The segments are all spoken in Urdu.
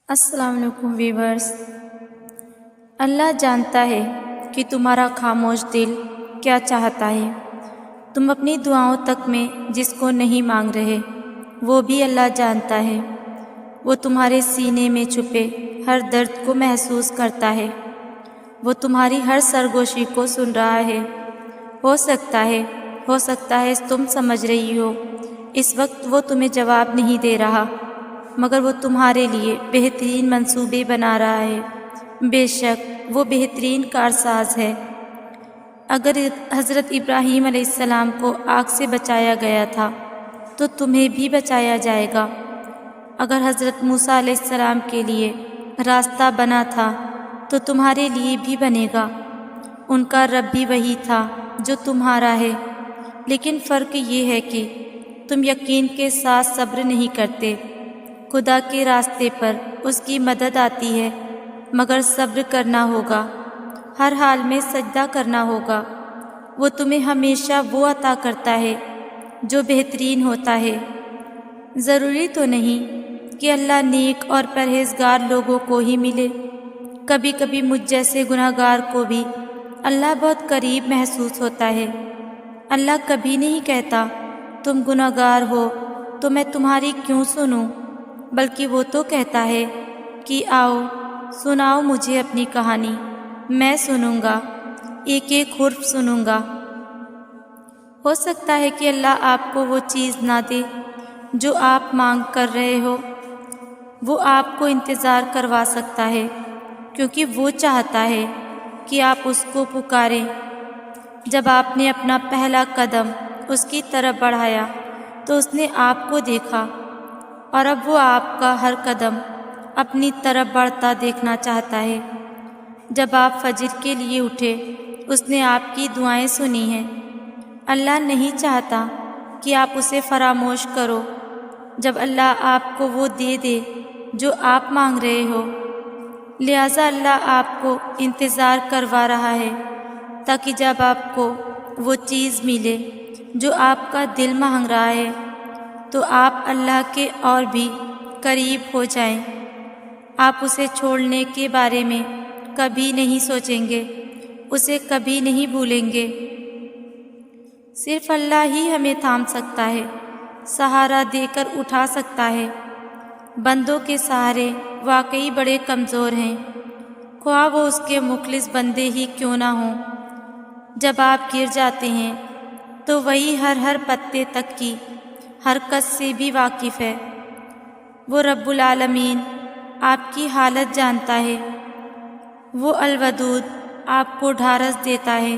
السلام علیکم ویورز۔ اللہ جانتا ہے کہ تمہارا خاموش دل کیا چاہتا ہے۔ تم اپنی دعاؤں تک میں جس کو نہیں مانگ رہے وہ بھی اللہ جانتا ہے۔ وہ تمہارے سینے میں چھپے ہر درد کو محسوس کرتا ہے۔ وہ تمہاری ہر سرگوشی کو سن رہا ہے۔ ہو سکتا ہے تم سمجھ رہی ہو اس وقت وہ تمہیں جواب نہیں دے رہا، مگر وہ تمہارے لیے بہترین منصوبے بنا رہا ہے۔ بے شک وہ بہترین کارساز ہے۔ اگر حضرت ابراہیم علیہ السلام کو آگ سے بچایا گیا تھا تو تمہیں بھی بچایا جائے گا۔ اگر حضرت موسیٰ علیہ السلام کے لیے راستہ بنا تھا تو تمہارے لیے بھی بنے گا۔ ان کا رب بھی وہی تھا جو تمہارا ہے، لیکن فرق یہ ہے کہ تم یقین کے ساتھ صبر نہیں کرتے۔ خدا کے راستے پر اس کی مدد آتی ہے، مگر صبر کرنا ہوگا، ہر حال میں سجدہ کرنا ہوگا۔ وہ تمہیں ہمیشہ وہ عطا کرتا ہے جو بہترین ہوتا ہے۔ ضروری تو نہیں کہ اللہ نیک اور پرہیزگار لوگوں کو ہی ملے، کبھی کبھی مجھ جیسے گناہگار کو بھی اللہ بہت قریب محسوس ہوتا ہے۔ اللہ کبھی نہیں کہتا تم گناہگار ہو تو میں تمہاری کیوں سنوں، بلکہ وہ تو کہتا ہے کہ آؤ سناؤ مجھے اپنی کہانی، میں سنوں گا، ایک ایک حرف سنوں گا۔ ہو سکتا ہے کہ اللہ آپ کو وہ چیز نہ دے جو آپ مانگ کر رہے ہو، وہ آپ کو انتظار کروا سکتا ہے، کیونکہ وہ چاہتا ہے کہ آپ اس کو پکاریں۔ جب آپ نے اپنا پہلا قدم اس کی طرف بڑھایا تو اس نے آپ کو دیکھا، اور اب وہ آپ کا ہر قدم اپنی طرف بڑھتا دیکھنا چاہتا ہے۔ جب آپ فجر کے لیے اٹھے اس نے آپ کی دعائیں سنی ہیں۔ اللہ نہیں چاہتا کہ آپ اسے فراموش کرو۔ جب اللہ آپ کو وہ دے دے جو آپ مانگ رہے ہو، لہٰذا اللہ آپ کو انتظار کروا رہا ہے تاکہ جب آپ کو وہ چیز ملے جو آپ کا دل مانگ رہا ہے تو آپ اللہ کے اور بھی قریب ہو جائیں۔ آپ اسے چھوڑنے کے بارے میں کبھی نہیں سوچیں گے، اسے کبھی نہیں بھولیں گے۔ صرف اللہ ہی ہمیں تھام سکتا ہے، سہارا دے کر اٹھا سکتا ہے۔ بندوں کے سہارے واقعی بڑے کمزور ہیں، خواہ وہ اس کے مخلص بندے ہی کیوں نہ ہوں۔ جب آپ گر جاتے ہیں تو وہی ہر پتے تک کی حرکت سے بھی واقف ہے۔ وہ رب العالمین آپ کی حالت جانتا ہے۔ وہ الودود آپ کو ڈھارس دیتا ہے۔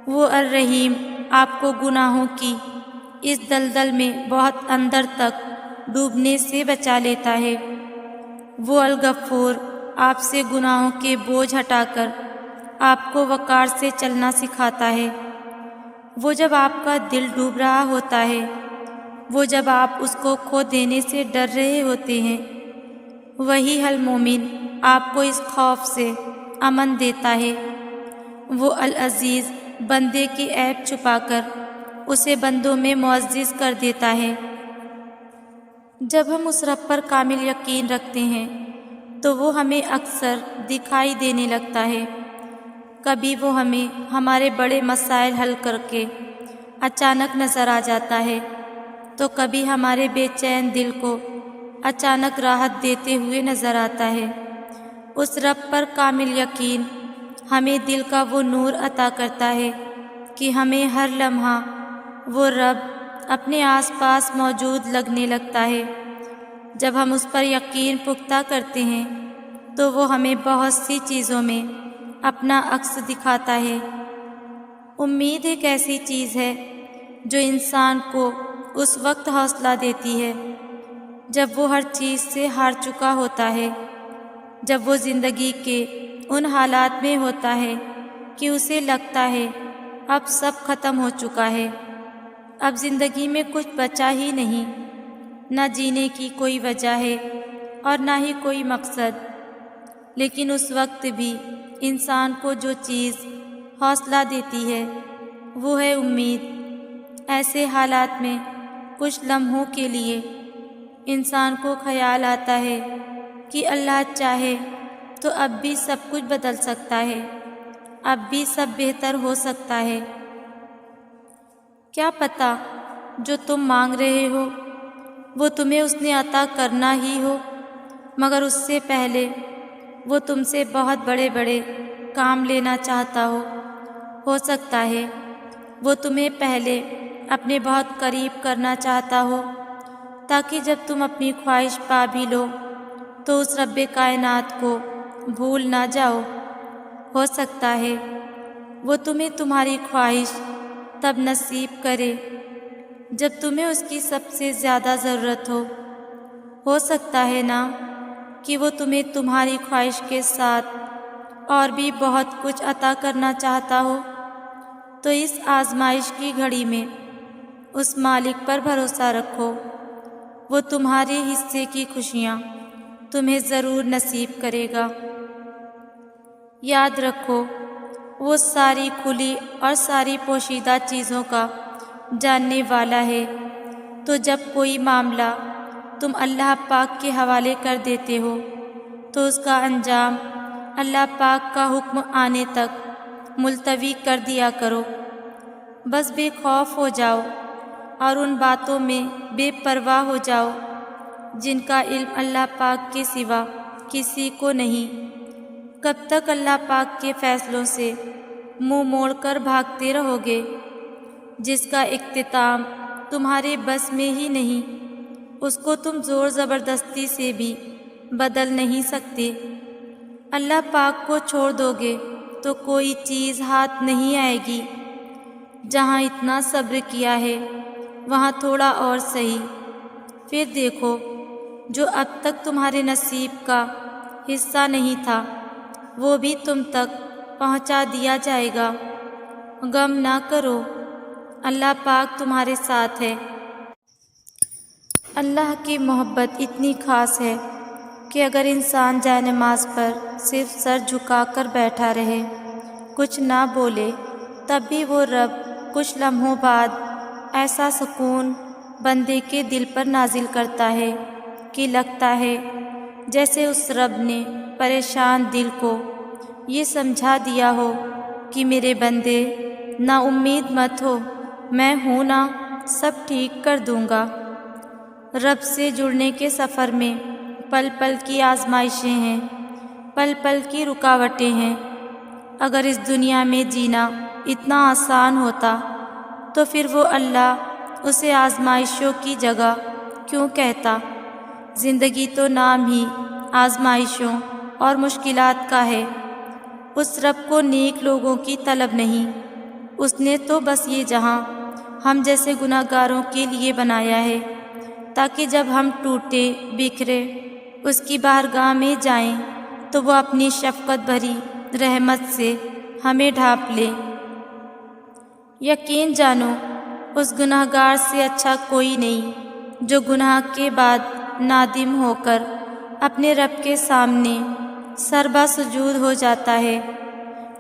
وہ الرحیم آپ کو گناہوں کی اس دلدل میں بہت اندر تک ڈوبنے سے بچا لیتا ہے۔ وہ الغفور آپ سے گناہوں کے بوجھ ہٹا کر آپ کو وقار سے چلنا سکھاتا ہے۔ وہ جب آپ کا دل ڈوب رہا ہوتا ہے، وہ جب آپ اس کو کھو دینے سے ڈر رہے ہوتے ہیں، وہی المومن آپ کو اس خوف سے امن دیتا ہے۔ وہ العزیز بندے کے عیب چھپا کر اسے بندوں میں معزز کر دیتا ہے۔ جب ہم اس رب پر کامل یقین رکھتے ہیں تو وہ ہمیں اکثر دکھائی دینے لگتا ہے۔ کبھی وہ ہمیں ہمارے بڑے مسائل حل کر کے اچانک نظر آ جاتا ہے، تو کبھی ہمارے بے چین دل کو اچانک راحت دیتے ہوئے نظر آتا ہے۔ اس رب پر کامل یقین ہمیں دل کا وہ نور عطا کرتا ہے کہ ہمیں ہر لمحہ وہ رب اپنے آس پاس موجود لگنے لگتا ہے۔ جب ہم اس پر یقین پختہ کرتے ہیں تو وہ ہمیں بہت سی چیزوں میں اپنا عکس دکھاتا ہے۔ امید ایک ایسی چیز ہے جو انسان کو اس وقت حوصلہ دیتی ہے جب وہ ہر چیز سے ہار چکا ہوتا ہے، جب وہ زندگی کے ان حالات میں ہوتا ہے کہ اسے لگتا ہے اب سب ختم ہو چکا ہے، اب زندگی میں کچھ بچا ہی نہیں، نہ جینے کی کوئی وجہ ہے اور نہ ہی کوئی مقصد۔ لیکن اس وقت بھی انسان کو جو چیز حوصلہ دیتی ہے وہ ہے امید۔ ایسے حالات میں کچھ لمحوں کے لیے انسان کو خیال آتا ہے کہ اللہ چاہے تو اب بھی سب کچھ بدل سکتا ہے، اب بھی سب بہتر ہو سکتا ہے۔ کیا پتہ جو تم مانگ رہے ہو وہ تمہیں اس نے عطا کرنا ہی ہو، مگر اس سے پہلے وہ تم سے بہت بڑے بڑے کام لینا چاہتا ہو سکتا ہے وہ تمہیں پہلے اپنے بہت قریب کرنا چاہتا ہو، تاکہ جب تم اپنی خواہش پا بھی لو تو اس رب کائنات کو بھول نہ جاؤ۔ ہو سکتا ہے وہ تمہیں تمہاری خواہش تب نصیب کرے جب تمہیں اس کی سب سے زیادہ ضرورت ہو سکتا ہے نا کہ وہ تمہیں تمہاری خواہش کے ساتھ اور بھی بہت کچھ عطا کرنا چاہتا ہو۔ تو اس آزمائش کی گھڑی میں اس مالک پر بھروسہ رکھو، وہ تمہارے حصے کی خوشیاں تمہیں ضرور نصیب کرے گا۔ یاد رکھو وہ ساری کھلی اور ساری پوشیدہ چیزوں کا جاننے والا ہے۔ تو جب کوئی معاملہ تم اللہ پاک کے حوالے کر دیتے ہو تو اس کا انجام اللہ پاک کا حکم آنے تک ملتوی کر دیا کرو۔ بس بے خوف ہو جاؤ اور ان باتوں میں بے پرواہ ہو جاؤ جن کا علم اللہ پاک کے سوا کسی کو نہیں۔ کب تک اللہ پاک کے فیصلوں سے منہ موڑ کر بھاگتے رہو گے جس کا اختتام تمہارے بس میں ہی نہیں، اس کو تم زور زبردستی سے بھی بدل نہیں سکتے۔ اللہ پاک کو چھوڑ دو گے تو کوئی چیز ہاتھ نہیں آئے گی۔ جہاں اتنا صبر کیا ہے وہاں تھوڑا اور سہی، پھر دیکھو جو اب تک تمہارے نصیب کا حصہ نہیں تھا وہ بھی تم تک پہنچا دیا جائے گا۔ غم نہ کرو، اللہ پاک تمہارے ساتھ ہے۔ اللہ کی محبت اتنی خاص ہے کہ اگر انسان جائے نماز پر صرف سر جھکا کر بیٹھا رہے، کچھ نہ بولے، تب بھی وہ رب کچھ لمحوں بعد ایسا سکون بندے کے دل پر نازل کرتا ہے کہ لگتا ہے جیسے اس رب نے پریشان دل کو یہ سمجھا دیا ہو کہ میرے بندے نا امید مت ہو، میں ہوں نا، سب ٹھیک کر دوں گا۔ رب سے جڑنے کے سفر میں پل پل کی آزمائشیں ہیں، پل پل کی رکاوٹیں ہیں۔ اگر اس دنیا میں جینا اتنا آسان ہوتا تو پھر وہ اللہ اسے آزمائشوں کی جگہ کیوں کہتا؟ زندگی تو نام ہی آزمائشوں اور مشکلات کا ہے۔ اس رب کو نیک لوگوں کی طلب نہیں، اس نے تو بس یہ جہاں ہم جیسے گناہ گاروں کے لیے بنایا ہے تاکہ جب ہم ٹوٹے بکھرے اس کی بارگاہ میں جائیں تو وہ اپنی شفقت بھری رحمت سے ہمیں ڈھانپ لے۔ یقین جانو اس گناہ گار سے اچھا کوئی نہیں جو گناہ کے بعد نادم ہو کر اپنے رب کے سامنے سربا سجود ہو جاتا ہے۔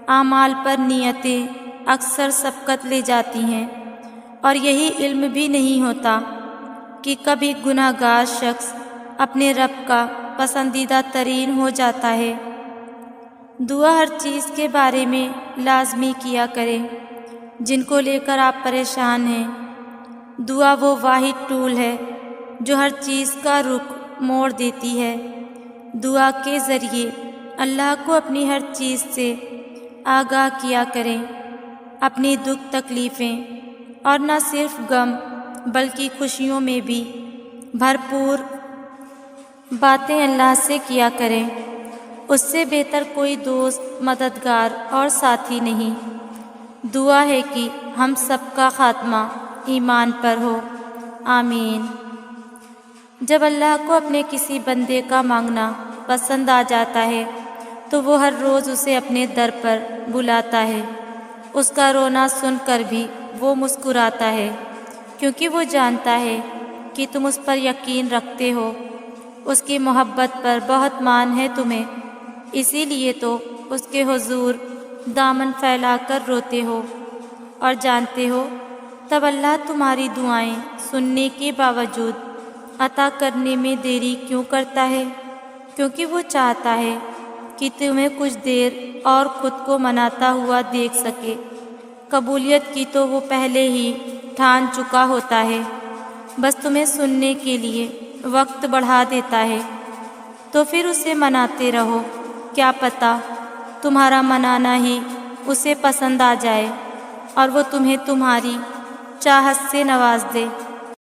اعمال پر نیتیں اکثر سبقت لے جاتی ہیں اور یہی علم بھی نہیں ہوتا کہ کبھی گناہ گار شخص اپنے رب کا پسندیدہ ترین ہو جاتا ہے۔ دعا ہر چیز کے بارے میں لازمی کیا کریں جن کو لے کر آپ پریشان ہیں۔ دعا وہ واحد ٹول ہے جو ہر چیز کا رخ موڑ دیتی ہے۔ دعا کے ذریعے اللہ کو اپنی ہر چیز سے آگاہ کیا کریں، اپنی دکھ تکلیفیں اور نہ صرف غم بلکہ خوشیوں میں بھی بھرپور باتیں اللہ سے کیا کریں۔ اس سے بہتر کوئی دوست، مددگار اور ساتھی نہیں۔ دعا ہے کہ ہم سب کا خاتمہ ایمان پر ہو، آمین۔ جب اللہ کو اپنے کسی بندے کا مانگنا پسند آ جاتا ہے تو وہ ہر روز اسے اپنے در پر بلاتا ہے۔ اس کا رونا سن کر بھی وہ مسکراتا ہے کیونکہ وہ جانتا ہے کہ تم اس پر یقین رکھتے ہو، اس کی محبت پر بہت مان ہے تمہیں، اسی لیے تو اس کے حضور دامن پھیلا کر روتے ہو۔ اور جانتے ہو تب اللہ تمہاری دعائیں سننے کے باوجود عطا کرنے میں دیری کیوں کرتا ہے؟ کیونکہ وہ چاہتا ہے کہ تمہیں کچھ دیر اور خود کو مناتا ہوا دیکھ سکے۔ قبولیت کی تو وہ پہلے ہی ٹھان چکا ہوتا ہے، بس تمہیں سننے کے لیے وقت بڑھا دیتا ہے۔ تو پھر اسے مناتے رہو، کیا پتہ تمہارا منانا ہی اسے پسند آ جائے اور وہ تمہیں تمہاری چاہت سے نواز دے۔